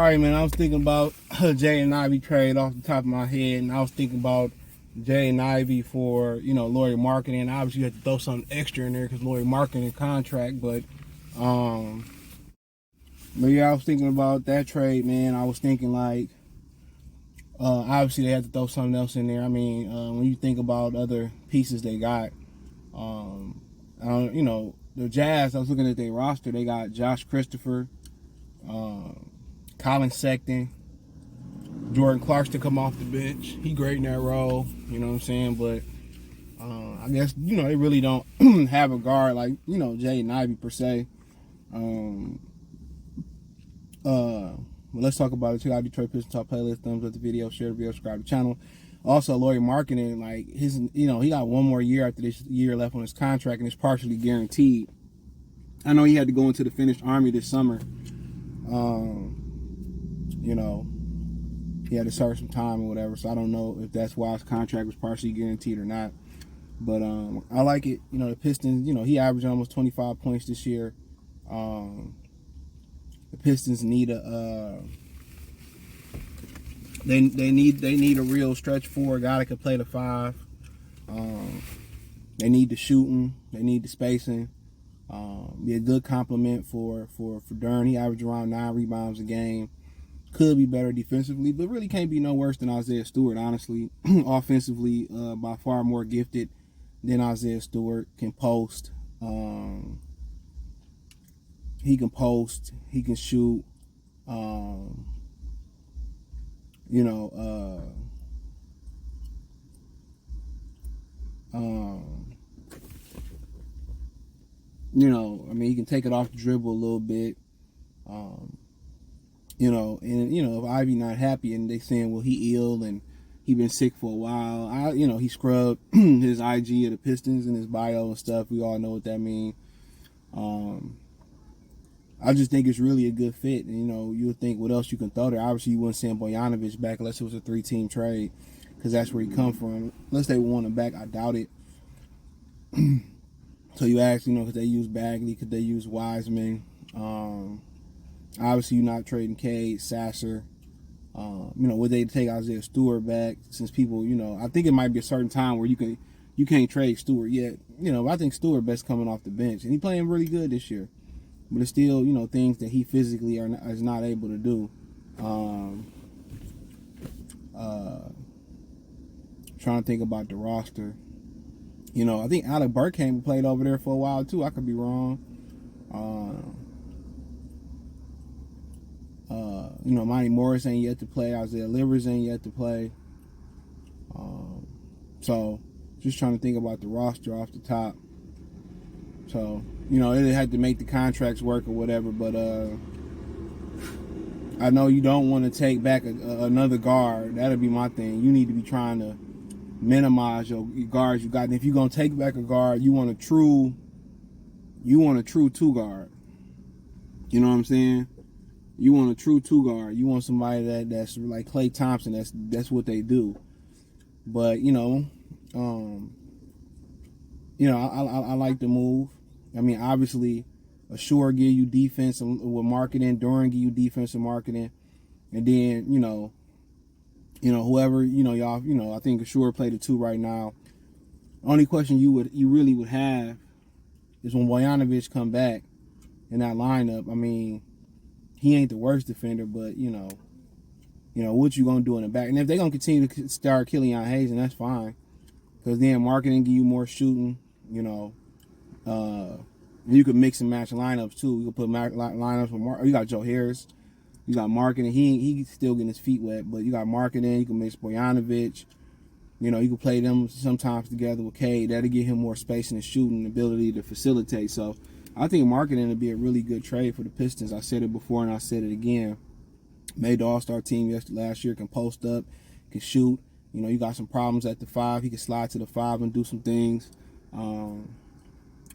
right, man. I was thinking about Jaden Ivey trade off the top of my head, and I was thinking about Jaden Ivey for Lauri Markkanen. Obviously, you had to throw something extra in there because Lauri Markkanen contract, but yeah, I was thinking about that trade, man. I was thinking like, obviously they had to throw something else in there. I mean, when you think about other pieces they got, the Jazz. I was looking at their roster. They got Josh Christopher, Colin Sexton, Jordan Clarkson to come off the bench. He great in that role, you know what I'm saying? But I guess, they really don't have a guard like, Jaden Ivey per se. Well, let's talk about it. Check out Detroit Pistons Talk playlist, thumbs up the video, share the video, subscribe to the channel. Also, Lauri Markkanen, like he got one more year after this year left on his contract, and it's partially guaranteed. I know he had to go into the Finnish Army this summer. He had to serve some time or whatever, so I don't know if that's why his contract was partially guaranteed or not. But I like it. The Pistons, he averaged almost 25 points this year. The Pistons need a they need a real stretch four, a guy that can play the five. They need the shooting, they need the spacing. Be a good compliment for Dern. He averaged around 9 rebounds a game. Could be better defensively, but really can't be no worse than Isaiah Stewart, honestly. Offensively, by far more gifted than Isaiah Stewart. Can post. He can post. He can shoot. He can take it off the dribble a little bit. If Ivy not happy and they saying, well, he ill and he been sick for a while. He scrubbed his IG of the Pistons and his bio and stuff. We all know what that means. I just think it's really a good fit. And, you would think what else you can throw there. Obviously, you wouldn't send Bojanovic back unless it was a 3-team trade because that's where he come from. Unless they want him back, I doubt it. So you ask, could they use Bagley? Could they use Wiseman? Obviously, you're not trading Cade, Sasser. Would they take Isaiah Stewart back? Since people, I think it might be a certain time where you can't trade Stewart yet. I think Stewart best coming off the bench, and he playing really good this year. But it's still, things that he physically is not able to do. Trying to think about the roster. I think Alec Burkham played over there for a while too. I could be wrong. Monty Morris ain't yet to play. Isaiah Livers ain't yet to play. So just trying to think about the roster off the top. So, they had to make the contracts work or whatever, but I know you don't want to take back another guard. That'll be my thing. You need to be trying to minimize your guards you got. And if you're gonna take back a guard, you want a true 2 guard. You know what I'm saying? You want a true 2 guard. You want somebody that's like Klay Thompson. That's what they do. But I like the move. I mean, obviously, Ashore give you defense with Markkanen, Doran give you defense and Markkanen, and then whoever y'all I think Ashore play the 2 right now. Only question you really would have is when Bojanovic come back in that lineup. I mean, he ain't the worst defender, but what you gonna do in the back? And if they gonna continue to start Killian Hayes, and that's fine, because then Markkanen give you more shooting. You could mix and match lineups too. You could put lineups with you got Joe Harris, you got Markkanen. He's still getting his feet wet, but you got Markkanen. You can mix Bojanovic. You can play them sometimes together with Cade. That'll give him more space and shooting ability to facilitate. So I think Markkanen would be a really good trade for the Pistons. I said it before and I said it again. Made the All-Star team last year. Can post up, can shoot. You got some problems at the 5. He can slide to the 5 and do some things.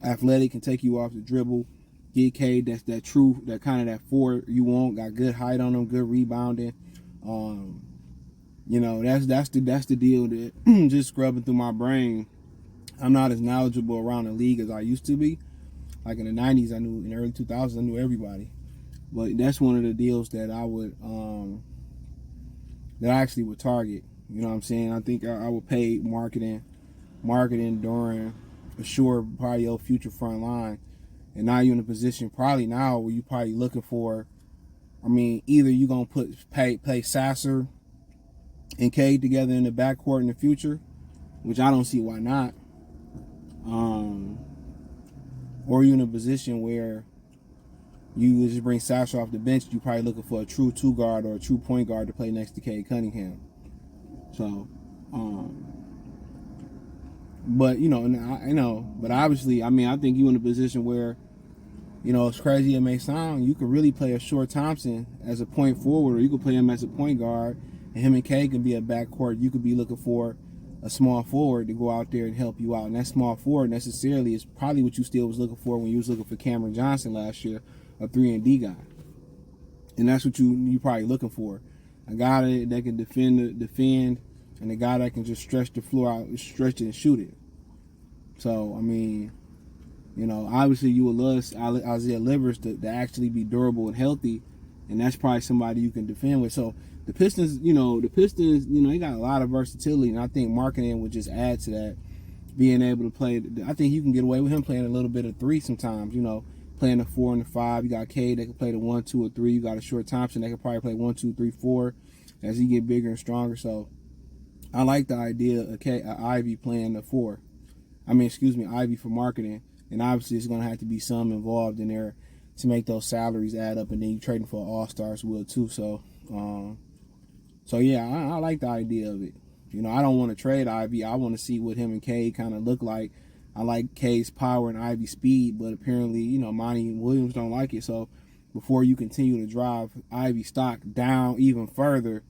Athletic, can take you off the dribble. Get Cade, that's that true, that kind of that 4 you want. Got good height on him, good rebounding. That's the deal that just scrubbing through my brain. I'm not as knowledgeable around the league as I used to be. Like in the 90s, in the early 2000s, I knew everybody. But that's one of the deals that I would that I actually would target. You know what I'm saying? I think I would pay Markkanen during assure probably your future front line. And now you're in a position probably now where you probably looking for, I mean, either you're gonna play Sasser and Cade together in the backcourt in the future, which I don't see why not. Or you're in a position where you just bring Sasser off the bench, you probably looking for a true 2 guard or a true point guard to play next to Cade Cunningham. So, but but obviously, I mean, I think you in a position where, as crazy as it may sound, you could really play a Short Thompson as a point forward, or you could play him as a point guard, and him and Cade can be a backcourt. You could be looking for a small forward to go out there and help you out. And that small forward necessarily is probably what you still was looking for when you was looking for Cameron Johnson last year, a 3-and-D guy. And that's what you probably looking for. A guy that can defend, and a guy that can just stretch the floor out, stretch it and shoot it. So, I mean, obviously you would love Isaiah Livers to actually be durable and healthy, and that's probably somebody you can defend with. So the Pistons, they got a lot of versatility, and I think Markkanen would just add to that, being able to play. I think you can get away with him playing a little bit of 3 sometimes, playing the 4 and the 5. You got Cade that can play the 1, 2, or 3. You got a Short Thompson that can probably play 1, 2, 3, 4 as he get bigger and stronger. So I like the idea of Ivey playing the 4. Ivey for Markkanen. And obviously, it's going to have to be some involved in there to make those salaries add up. And then you're trading for all-stars will too. So yeah, I like the idea of it. I don't want to trade Ivey. I want to see what him and Cade kind of look like. I like Cade's power and Ivey's speed, but apparently, Monty and Williams don't like it. So before you continue to drive Ivey's stock down even further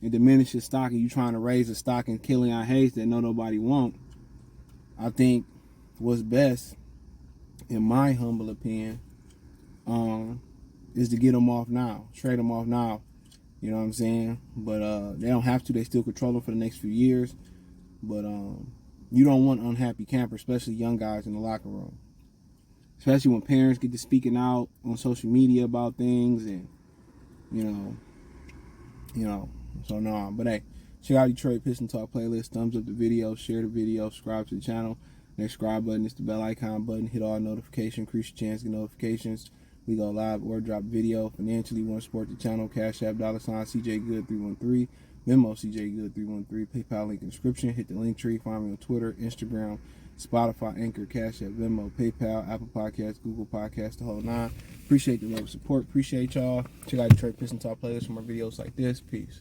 and diminish his stock, and you trying to raise the stock in Killian Hayes that nobody want, I think what's best, in my humble opinion, is to get them off now, trade them off now. You know what I'm saying? But they don't have to. They still control them for the next few years. But you don't want unhappy campers, especially young guys in the locker room. Especially when parents get to speaking out on social media about things, and So no, but hey, check out Detroit Piston Talk playlist. Thumbs up the video, share the video, subscribe to the channel. Next subscribe button is the bell icon button. Hit all notifications, increase your chance to get notifications. We go live or drop video. Financially, want to support the channel? Cash App, $CJ Good313. Venmo, CJ Good313. PayPal link in the description. Hit the link tree. Find me on Twitter, Instagram, Spotify, Anchor, Cash App, Venmo, PayPal, Apple Podcasts, Google Podcasts, the whole 9. Appreciate the love and support. Appreciate y'all. Check out Detroit Piston Talk playlist for more videos like this. Peace.